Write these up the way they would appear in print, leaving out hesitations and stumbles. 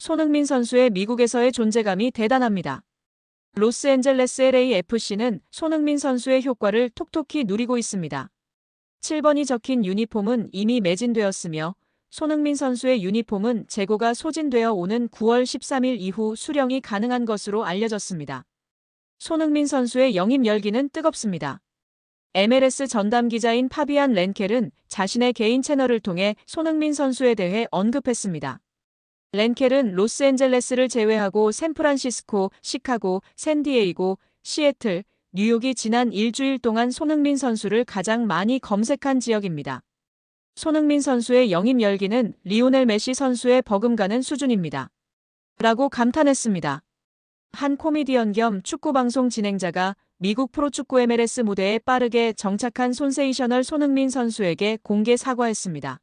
손흥민 선수의 미국에서의 존재감이 대단합니다. 로스앤젤레스 LAFC는 손흥민 선수의 효과를 톡톡히 누리고 있습니다. 7번이 적힌 유니폼은 이미 매진되었으며 손흥민 선수의 유니폼은 재고가 소진되어 오는 9월 13일 이후 수령이 가능한 것으로 알려졌습니다. 손흥민 선수의 영입 열기는 뜨겁습니다. MLS 전담 기자인 파비안 렌켈은 자신의 개인 채널을 통해 손흥민 선수에 대해 언급했습니다. 렌켈은 로스앤젤레스를 제외하고 샌프란시스코, 시카고, 샌디에이고, 시애틀, 뉴욕이 지난 일주일 동안 손흥민 선수를 가장 많이 검색한 지역입니다. 손흥민 선수의 영입 열기는 리오넬 메시 선수의 버금가는 수준입니다. 라고 감탄했습니다. 한 코미디언 겸 축구방송 진행자가 미국 프로축구 MLS 무대에 빠르게 정착한 손세이셔널 손흥민 선수에게 공개 사과했습니다.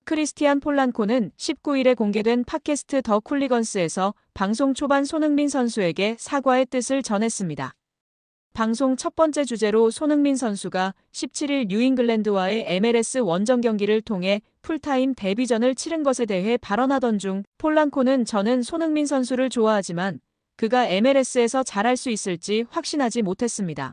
크리스티안 폴란코는 19일에 공개된 팟캐스트 더 쿨리건스에서 방송 초반 손흥민 선수에게 사과의 뜻을 전했습니다. 방송 첫 번째 주제로 손흥민 선수가 17일 뉴잉글랜드와의 MLS 원정 경기를 통해 풀타임 데뷔전을 치른 것에 대해 발언하던 중 폴란코는 저는 손흥민 선수를 좋아하지만 그가 MLS에서 잘할 수 있을지 확신하지 못했습니다.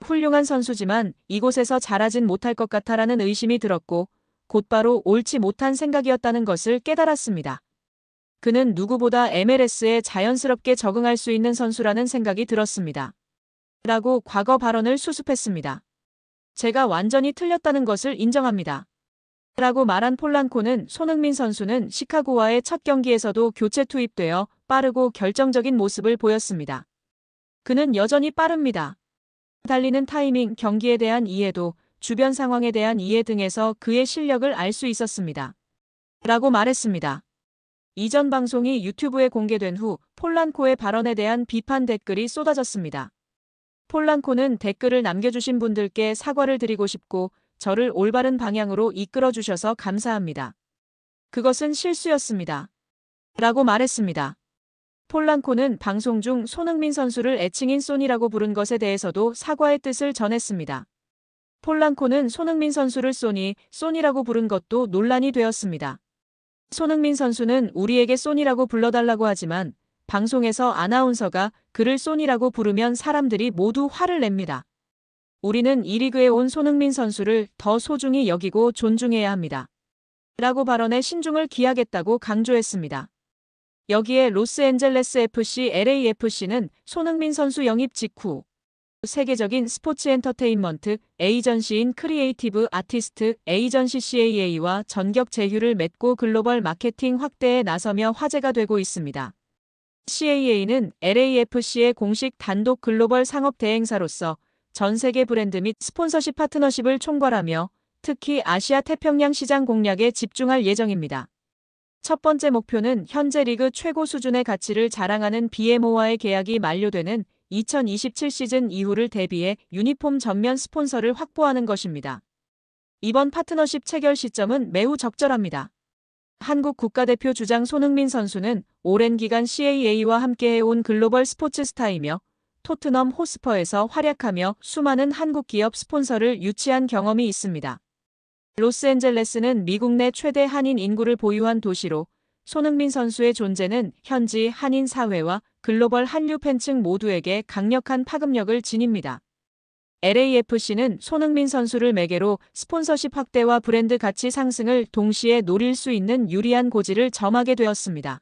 훌륭한 선수지만 이곳에서 잘하진 못할 것 같아라는 의심이 들었고 곧바로 옳지 못한 생각이었다는 것을 깨달았습니다. 그는 누구보다 MLS에 자연스럽게 적응할 수 있는 선수라는 생각이 들었습니다. 라고 과거 발언을 수습했습니다. 제가 완전히 틀렸다는 것을 인정합니다. 라고 말한 폴란코는 손흥민 선수는 시카고와의 첫 경기에서도 교체 투입되어 빠르고 결정적인 모습을 보였습니다. 그는 여전히 빠릅니다. 달리는 타이밍, 경기에 대한 이해도, 주변 상황에 대한 이해 등에서 그의 실력을 알 수 있었습니다. 라고 말했습니다. 이전 방송이 유튜브에 공개된 후 폴란코의 발언에 대한 비판 댓글이 쏟아졌습니다. 폴란코는 댓글을 남겨주신 분들께 사과를 드리고 싶고 저를 올바른 방향으로 이끌어주셔서 감사합니다. 그것은 실수였습니다. 라고 말했습니다. 폴란코는 방송 중 손흥민 선수를 애칭인 소니라고 부른 것에 대해서도 사과의 뜻을 전했습니다. 폴란코는 손흥민 선수를 소니라고 부른 것도 논란이 되었습니다. 손흥민 선수는 우리에게 소니라고 불러달라고 하지만 방송에서 아나운서가 그를 소니라고 부르면 사람들이 모두 화를 냅니다. 우리는 이 리그에 온 손흥민 선수를 더 소중히 여기고 존중해야 합니다. 라고 발언에 신중을 기하겠다고 강조했습니다. 여기에 로스앤젤레스 FC LAFC는 손흥민 선수 영입 직후 세계적인 스포츠 엔터테인먼트 에이전시인 크리에이티브 아티스트 에이전시 CAA와 전격 제휴를 맺고 글로벌 마케팅 확대에 나서며 화제가 되고 있습니다. CAA는 LAFC의 공식 단독 글로벌 상업 대행사로서 전 세계 브랜드 및 스폰서십 파트너십을 총괄하며 특히 아시아 태평양 시장 공략에 집중할 예정입니다. 첫 번째 목표는 현재 리그 최고 수준의 가치를 자랑하는 BMO와의 계약이 만료되는 2027 시즌 이후를 대비해 유니폼 전면 스폰서를 확보하는 것입니다. 이번 파트너십 체결 시점은 매우 적절합니다. 한국 국가대표 주장 손흥민 선수는 오랜 기간 CAA와 함께해온 글로벌 스포츠 스타이며 토트넘 호스퍼에서 활약하며 수많은 한국 기업 스폰서를 유치한 경험이 있습니다. 로스앤젤레스는 미국 내 최대 한인 인구를 보유한 도시로 손흥민 선수의 존재는 현지 한인 사회와 글로벌 한류 팬층 모두에게 강력한 파급력을 지닙니다. LAFC는 손흥민 선수를 매개로 스폰서십 확대와 브랜드 가치 상승을 동시에 노릴 수 있는 유리한 고지를 점하게 되었습니다.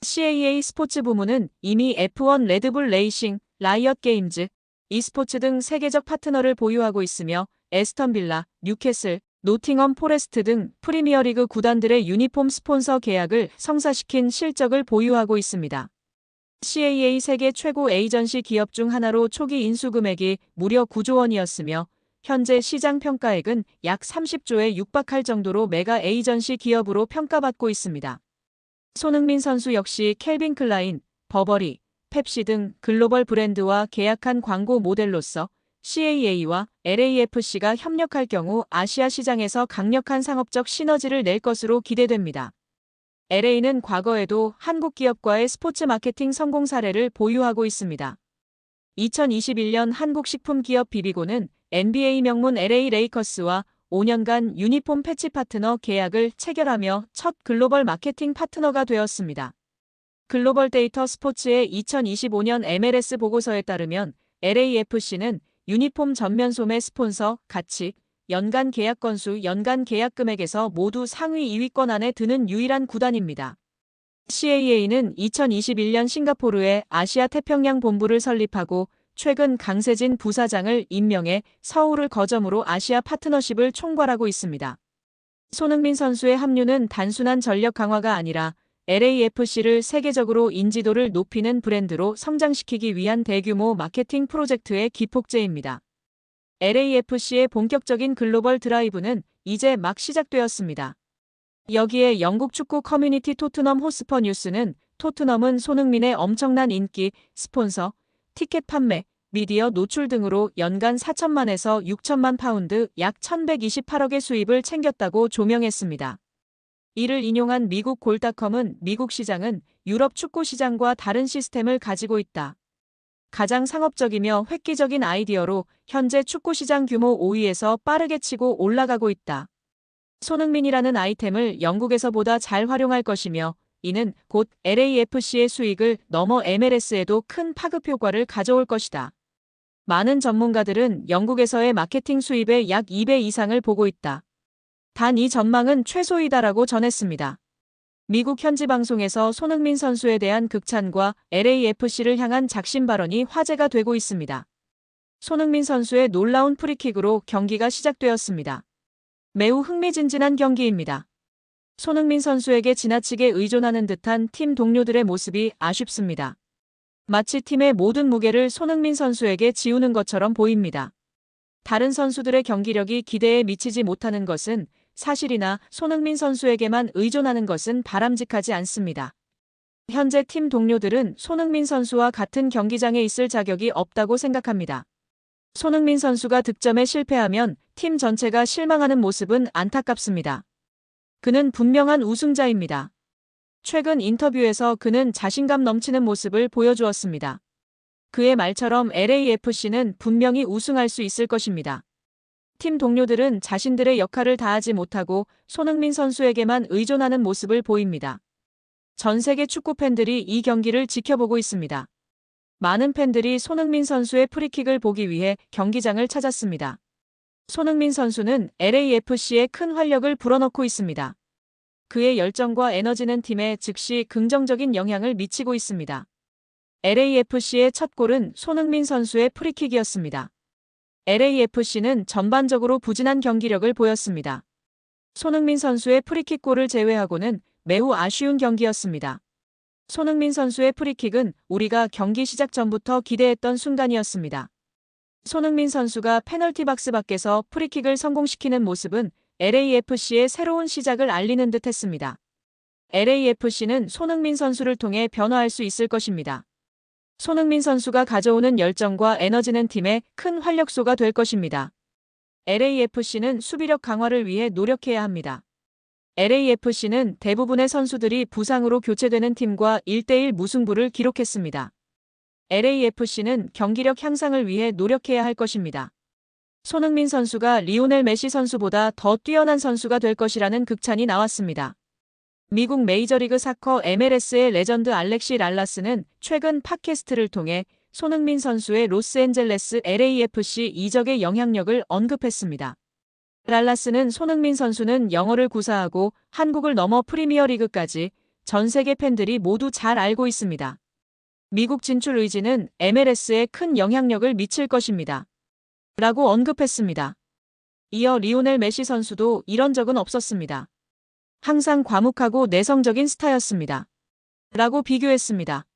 CAA 스포츠 부문은 이미 F1 레드불 레이싱, 라이엇 게임즈, e스포츠 등 세계적 파트너를 보유하고 있으며 에스턴 빌라, 뉴캐슬, 노팅엄 포레스트 등 프리미어리그 구단들의 유니폼 스폰서 계약을 성사시킨 실적을 보유하고 있습니다. CAA 세계 최고 에이전시 기업 중 하나로 초기 인수 금액이 무려 9조 원이었으며 현재 시장 평가액은 약 30조에 육박할 정도로 메가 에이전시 기업으로 평가받고 있습니다. 손흥민 선수 역시 캘빈 클라인, 버버리, 펩시 등 글로벌 브랜드와 계약한 광고 모델로서 CAA와 LAFC가 협력할 경우 아시아 시장에서 강력한 상업적 시너지를 낼 것으로 기대됩니다. LA는 과거에도 한국 기업과의 스포츠 마케팅 성공 사례를 보유하고 있습니다. 2021년 한국 식품기업 비비고는 NBA 명문 LA 레이커스와 5년간 유니폼 패치 파트너 계약을 체결하며 첫 글로벌 마케팅 파트너가 되었습니다. 글로벌 데이터 스포츠의 2025년 MLS 보고서에 따르면 LAFC는 유니폼 전면 소매 스폰서, 가치, 연간 계약 건수, 연간 계약 금액에서 모두 상위 2위권 안에 드는 유일한 구단입니다. CAA는 2021년 싱가포르에 아시아 태평양 본부를 설립하고 최근 강세진 부사장을 임명해 서울을 거점으로 아시아 파트너십을 총괄하고 있습니다. 손흥민 선수의 합류는 단순한 전력 강화가 아니라 LAFC를 세계적으로 인지도를 높이는 브랜드로 성장시키기 위한 대규모 마케팅 프로젝트의 기폭제입니다. LAFC의 본격적인 글로벌 드라이브는 이제 막 시작되었습니다. 여기에 영국 축구 커뮤니티 토트넘 호스퍼 뉴스는 토트넘은 손흥민의 엄청난 인기, 스폰서, 티켓 판매, 미디어 노출 등으로 연간 4천만에서 6천만 파운드 약 1128억의 수입을 챙겼다고 조명했습니다. 이를 인용한 미국 골닷컴은 미국 시장은 유럽 축구 시장과 다른 시스템을 가지고 있다. 가장 상업적이며 획기적인 아이디어로 현재 축구 시장 규모 5위에서 빠르게 치고 올라가고 있다. 손흥민이라는 아이템을 영국에서보다 잘 활용할 것이며 이는 곧 LAFC의 수익을 넘어 MLS에도 큰 파급 효과를 가져올 것이다. 많은 전문가들은 영국에서의 마케팅 수입의 약 2배 이상을 보고 있다. 단 이 전망은 최소이다라고 전했습니다. 미국 현지 방송에서 손흥민 선수에 대한 극찬과 LAFC를 향한 작심 발언이 화제가 되고 있습니다. 손흥민 선수의 놀라운 프리킥으로 경기가 시작되었습니다. 매우 흥미진진한 경기입니다. 손흥민 선수에게 지나치게 의존하는 듯한 팀 동료들의 모습이 아쉽습니다. 마치 팀의 모든 무게를 손흥민 선수에게 지우는 것처럼 보입니다. 다른 선수들의 경기력이 기대에 미치지 못하는 것은 사실이나 손흥민 선수에게만 의존하는 것은 바람직하지 않습니다. 현재 팀 동료들은 손흥민 선수와 같은 경기장에 있을 자격이 없다고 생각합니다. 손흥민 선수가 득점에 실패하면 팀 전체가 실망하는 모습은 안타깝습니다. 그는 분명한 우승자입니다. 최근 인터뷰에서 그는 자신감 넘치는 모습을 보여주었습니다. 그의 말처럼 LAFC는 분명히 우승할 수 있을 것입니다. 팀 동료들은 자신들의 역할을 다하지 못하고 손흥민 선수에게만 의존하는 모습을 보입니다. 전 세계 축구 팬들이 이 경기를 지켜보고 있습니다. 많은 팬들이 손흥민 선수의 프리킥을 보기 위해 경기장을 찾았습니다. 손흥민 선수는 LAFC에 큰 활력을 불어넣고 있습니다. 그의 열정과 에너지는 팀에 즉시 긍정적인 영향을 미치고 있습니다. LAFC의 첫 골은 손흥민 선수의 프리킥이었습니다. LAFC는 전반적으로 부진한 경기력을 보였습니다. 손흥민 선수의 프리킥골을 제외하고는 매우 아쉬운 경기였습니다. 손흥민 선수의 프리킥은 우리가 경기 시작 전부터 기대했던 순간이었습니다. 손흥민 선수가 페널티 박스 밖에서 프리킥을 성공시키는 모습은 LAFC의 새로운 시작을 알리는 듯 했습니다. LAFC는 손흥민 선수를 통해 변화할 수 있을 것입니다. 손흥민 선수가 가져오는 열정과 에너지는 팀의 큰 활력소가 될 것입니다. LAFC는 수비력 강화를 위해 노력해야 합니다. LAFC는 대부분의 선수들이 부상으로 교체되는 팀과 1대1 무승부를 기록했습니다. LAFC는 경기력 향상을 위해 노력해야 할 것입니다. 손흥민 선수가 리오넬 메시 선수보다 더 뛰어난 선수가 될 것이라는 극찬이 나왔습니다. 미국 메이저리그 사커 MLS의 레전드 알렉시 랄라스는 최근 팟캐스트를 통해 손흥민 선수의 로스앤젤레스 LAFC 이적의 영향력을 언급했습니다. 랄라스는 손흥민 선수는 영어를 구사하고 한국을 넘어 프리미어리그까지 전 세계 팬들이 모두 잘 알고 있습니다. 미국 진출 의지는 MLS에 큰 영향력을 미칠 것입니다. 라고 언급했습니다. 이어 리오넬 메시 선수도 이런 적은 없었습니다. 항상 과묵하고 내성적인 스타였습니다. 라고 비교했습니다.